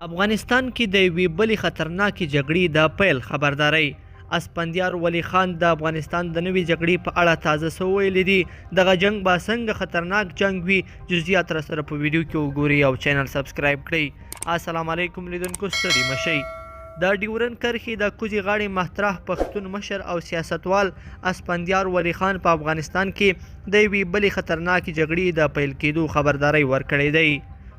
افغانستان کې د یوې بلې خطرناکې جګړې د پیل خبرداری. اسپندیار ولی خان د افغانستان د نوې جګړې په اړه تازه څه ویلي دي. دغه جنگ به څنګه خطرناک جنگ وي، جزئیات را سره په ویډیو کې وګورئ او چینل سبسکرایب کړئ. السلام علیکم لیدونکو، ستړي مشئ. د ډیورن کرښې د کوزې غاړې مطرح پښتون مشر او سیاستوال اسپندیار ولی خان په افغانستان کې د یوې بلې خطرناکې جګړې د پیل کېدو خبرداری ورکړی دی.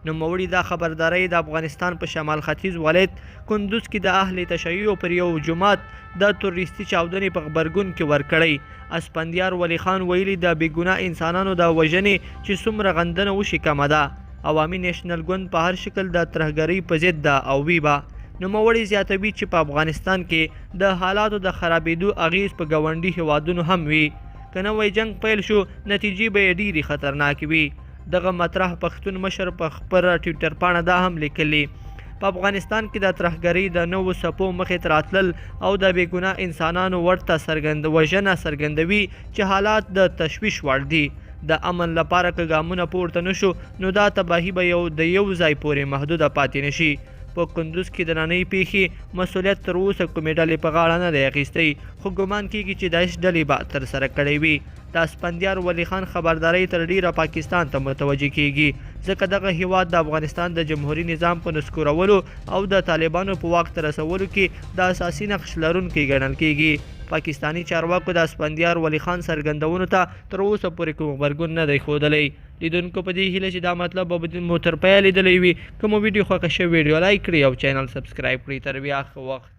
نوموړي دا خبرداری د افغانستان په شمال ختیځ ولایت کندوز کې د اهل تشیع پر یو جومات د تروریستي چاودنې په غبرګون کې ورکړی. اسپندیار ولی خان ویلي د بېګناه انسانانو د وژنې چې څومره غندنه وشي کمه ده. عوامي نیشنل ګوند په هر شکل د ترهګرۍ په ضد ده او وی به. نوموړي زیاتوي چې په افغانستان کې د حالاتو د خرابېدو اغیز په ګاونډي هیوادونو هم وي. که نوی جنگ پیل شو، نتیجې به یې ډېرې خطرناکې وي. دغه مطرح پښتون مشر په خپله ټویټر پاڼه دا هم لیکلي: په افغانستان کې د ترهګرۍ د نوو څپو مخې ته راتلل او د بېګناه انسانانو ورته وژنه څرګندوي چې حالات د تشویش وړ دي. د امن لپاره که ګامونه پورته نشو، نو دا تباهي به د یو ځای پورې محدوده پاتې نشي. په کندوز کې د نننۍ پیښې مسؤلیت تر اوسه کومې ډلې په غاړه نه دی اخیستی، خو ګمان کېږي چې داعش ډلې به ترسره کړی وي. د اسپندیار ولی خان خبرداری تر ډیره پاکستان ته متوجه کیږي، ځکه دغه هیواد د افغانستان د جمهوریت نظام په نسکورولو او د طالبانو په واک ته رسولو کې د اساسي نقش لرونکی ګڼل کیږي. پاکستانی چارواکو د اسپندیار ولی خان څرګندونو ته تر اوسه پورې کوم غبرګون نه دی ښودلی. لیدونکو په دې هیله چې دا مطلب به مو تر پایه لیدلی وي. که مو ویډیو خوښه شوې ویډیو لایک کړئ او چینل سبسکرایب کړئ. تر بیا ښه وخت.